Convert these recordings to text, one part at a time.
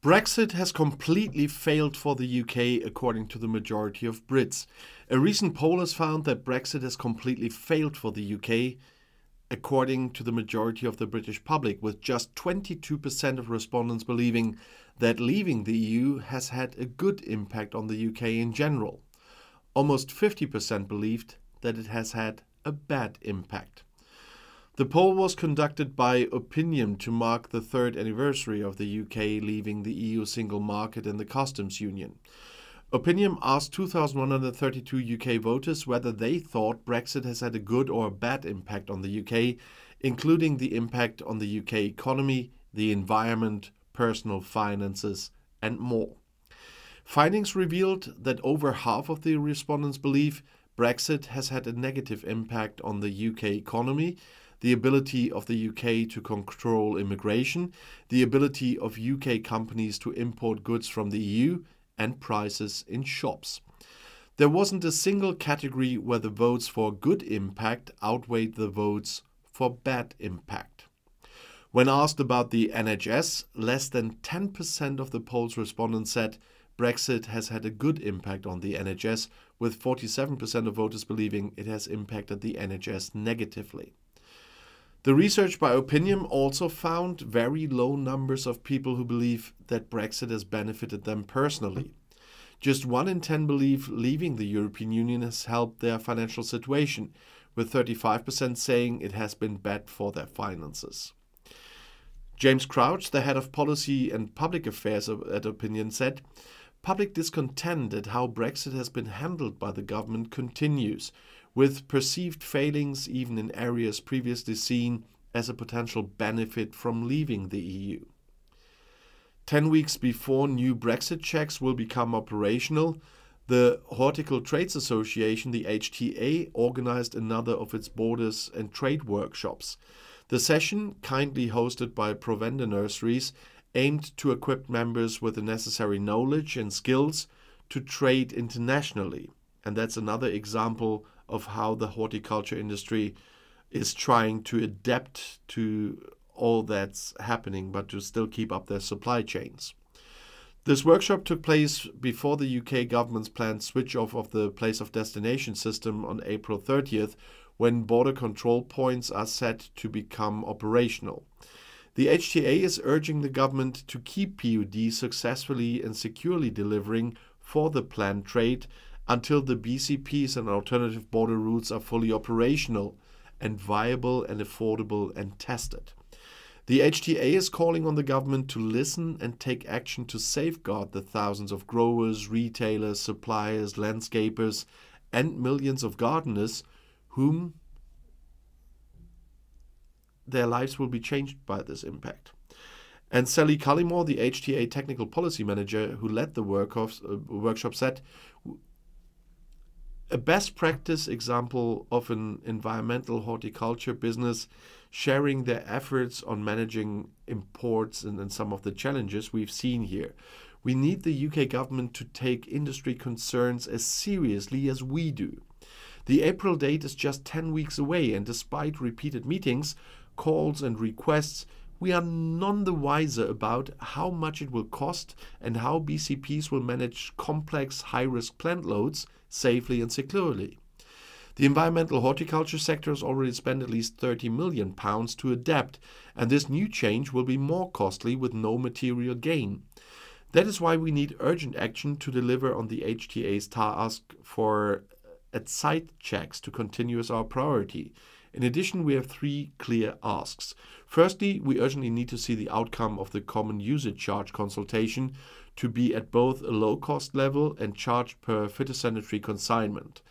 Brexit has completely failed for the UK, according to the majority of Brits. A recent poll has found that Brexit has completely failed for the UK, according to the majority of the British public, with just 22% of respondents believing that leaving the EU has had a good impact on the UK in general. Almost 50% believed that it has had a bad impact. The poll was conducted by Opinion to mark the third anniversary of the UK leaving the EU single market and the customs union. Opinion asked 2,132 UK voters whether they thought Brexit has had a good or a bad impact on the UK, including the impact on the UK economy, the environment, personal finances, and more. Findings revealed that over half of the respondents believe Brexit has had a negative impact on the UK economy, the ability of the UK to control immigration, the ability of UK companies to import goods from the EU, and prices in shops. There wasn't a single category where the votes for good impact outweighed the votes for bad impact. When asked about the NHS, less than 10% of the poll's respondents said Brexit has had a good impact on the NHS, with 47% of voters believing it has impacted the NHS negatively. The research by Opinion also found very low numbers of people who believe that Brexit has benefited them personally. Just 1 in 10 believe leaving the European Union has helped their financial situation, with 35% saying it has been bad for their finances. James Crouch, the head of policy and public affairs at Opinion, said, "Public discontent at how Brexit has been handled by the government continues, with perceived failings even in areas previously seen as a potential benefit from leaving the EU." 10 weeks before new Brexit checks will become operational, the Horticultural Trades Association, the HTA, organized another of its borders and trade workshops. The session, kindly hosted by Provender Nurseries, aimed to equip members with the necessary knowledge and skills to trade internationally. And that's another example of how the horticulture industry is trying to adapt to all that's happening, but to still keep up their supply chains. This workshop took place before the UK government's planned switch off of the place of destination system on April 30th, when border control points are set to become operational. The HTA is urging the government to keep PUD successfully and securely delivering for the planned trade until the BCPs and alternative border routes are fully operational and viable and affordable and tested. The HTA is calling on the government to listen and take action to safeguard the thousands of growers, retailers, suppliers, landscapers, and millions of gardeners whom their lives will be changed by this impact. And Sally Cullimore, the HTA technical policy manager who led the workshop, said, "A best practice example of an environmental horticulture business sharing their efforts on managing imports and some of the challenges we've seen here. We need the UK government to take industry concerns as seriously as we do. The April date is just 10 weeks away, and despite repeated meetings, calls and requests, we are none the wiser about how much it will cost and how BCPs will manage complex high-risk plant loads safely and securely. The environmental horticulture sector has already spent at least £30 million to adapt, and this new change will be more costly with no material gain. That is why we need urgent action to deliver on the HTA's task for at-site checks to continue as our priority. In addition, we have 3 clear asks. Firstly, we urgently need to see the outcome of the common usage charge consultation to be at both a low-cost level and charged per phytosanitary consignment.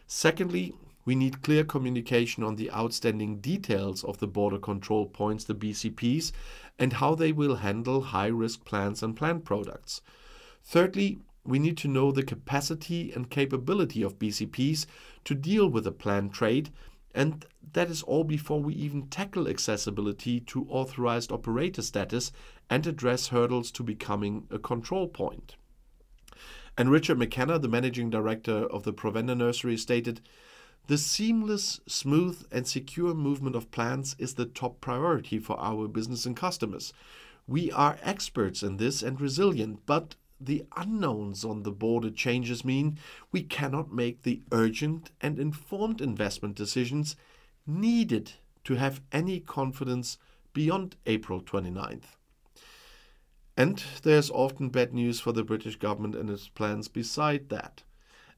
Secondly, we need clear communication on the outstanding details of the border control points, the BCPs, and how they will handle high-risk plants and plant products. Thirdly, we need to know the capacity and capability of BCPs to deal with the plant trade, and that is all before we even tackle accessibility to authorized operator status and address hurdles to becoming a control point. And Richard McKenna, the managing director of the Provender Nursery, stated, "The seamless, smooth and secure movement of plants is the top priority for our business and customers. We are experts in this and resilient, but the unknowns on the border changes mean we cannot make the urgent and informed investment decisions needed to have any confidence beyond April 29th. And there's often bad news for the British government and its plans beside that.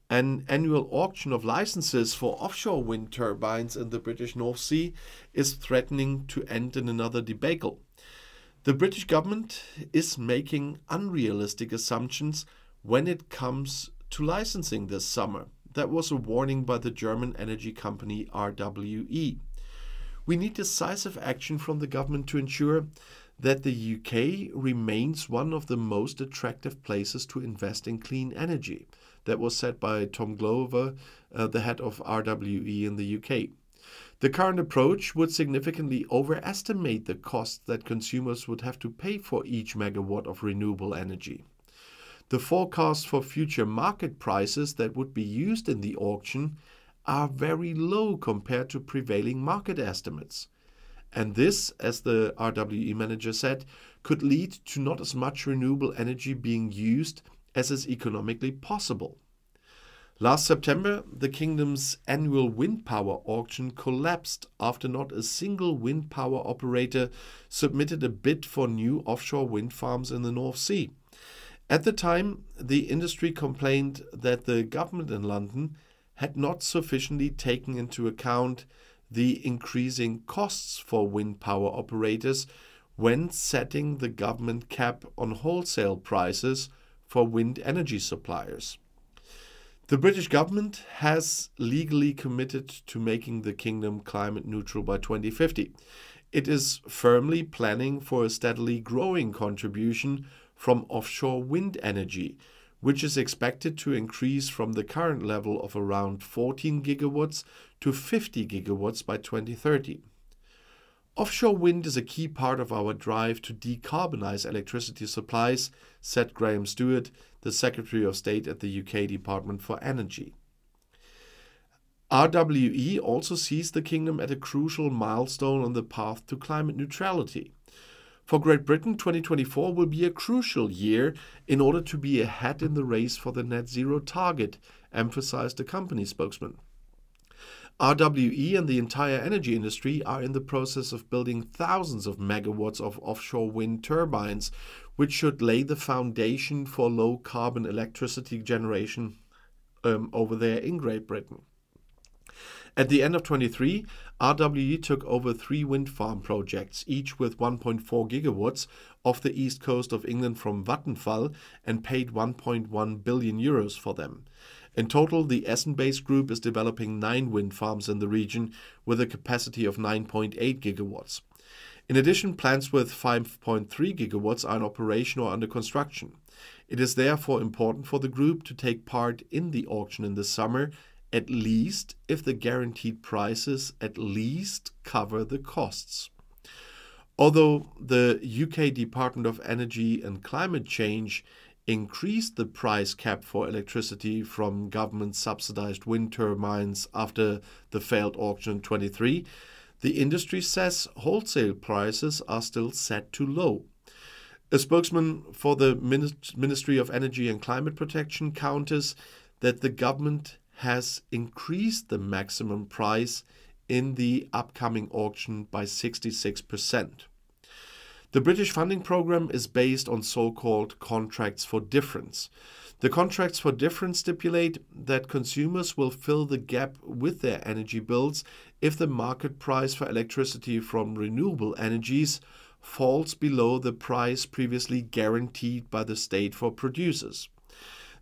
An annual auction of licenses for offshore wind turbines in the British North Sea is threatening to end in another debacle. The British government is making unrealistic assumptions when it comes to licensing this summer. That was a warning by the German energy company RWE. We need decisive action from the government to ensure that the UK remains one of the most attractive places to invest in clean energy. That was said by Tom Glover, the head of RWE in the UK. The current approach would significantly overestimate the cost that consumers would have to pay for each megawatt of renewable energy. The forecasts for future market prices that would be used in the auction are very low compared to prevailing market estimates. And this, as the RWE manager said, could lead to not as much renewable energy being used as is economically possible. Last September, the kingdom's annual wind power auction collapsed after not a single wind power operator submitted a bid for new offshore wind farms in the North Sea. At the time, the industry complained that the government in London had not sufficiently taken into account the increasing costs for wind power operators when setting the government cap on wholesale prices for wind energy suppliers. The British government has legally committed to making the kingdom climate neutral by 2050. It is firmly planning for a steadily growing contribution from offshore wind energy, which is expected to increase from the current level of around 14 gigawatts to 50 gigawatts by 2030. Offshore wind is a key part of our drive to decarbonize electricity supplies, said Graham Stewart, the Secretary of State at the UK Department for Energy. RWE also sees the kingdom at a crucial milestone on the path to climate neutrality. For Great Britain, 2024 will be a crucial year in order to be ahead in the race for the net zero target, emphasized the company spokesman. RWE and the entire energy industry are in the process of building thousands of megawatts of offshore wind turbines, which should lay the foundation for low-carbon electricity generation over there in Great Britain. At the end of 23, RWE took over 3 wind farm projects, each with 1.4 gigawatts, off the east coast of England from Vattenfall and paid 1.1 billion euros for them. In total, the Essen-based group is developing 9 wind farms in the region with a capacity of 9.8 gigawatts. In addition, plants with 5.3 gigawatts are in operation or under construction. It is therefore important for the group to take part in the auction in the summer, at least if the guaranteed prices at least cover the costs. Although the UK Department of Energy and Climate Change increased the price cap for electricity from government-subsidized wind turbines after the failed auction in 23, the industry says wholesale prices are still set too low. A spokesman for the Ministry of Energy and Climate Protection counters that the government has increased the maximum price in the upcoming auction by 66%. The British funding programme is based on so-called contracts for difference. The contracts for difference stipulate that consumers will fill the gap with their energy bills if the market price for electricity from renewable energies falls below the price previously guaranteed by the state for producers.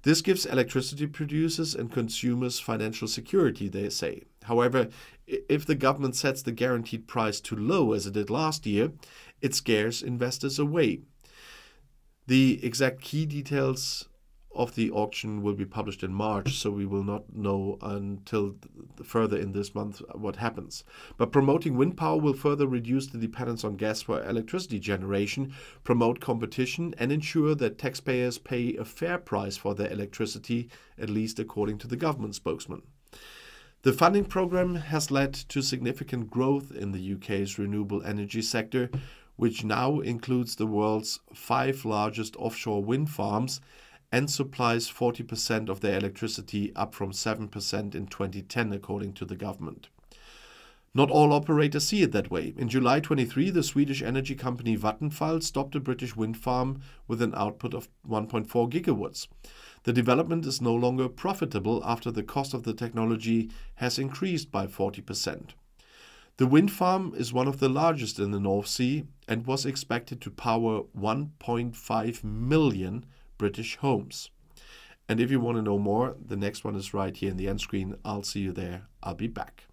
This gives electricity producers and consumers financial security, they say. However, if the government sets the guaranteed price too low, as it did last year, it scares investors away. The exact key details of the auction will be published in March, so we will not know until further in this month what happens. But promoting wind power will further reduce the dependence on gas for electricity generation, promote competition, and ensure that taxpayers pay a fair price for their electricity, at least according to the government spokesman. The funding programme has led to significant growth in the UK's renewable energy sector, which now includes the world's 5 largest offshore wind farms and supplies 40% of their electricity, up from 7% in 2010, according to the government. Not all operators see it that way. In July 23, the Swedish energy company Vattenfall stopped a British wind farm with an output of 1.4 gigawatts. The development is no longer profitable after the cost of the technology has increased by 40%. The wind farm is one of the largest in the North Sea and was expected to power 1.5 million British homes. And if you want to know more, the next one is right here in the end screen. I'll see you there. I'll be back.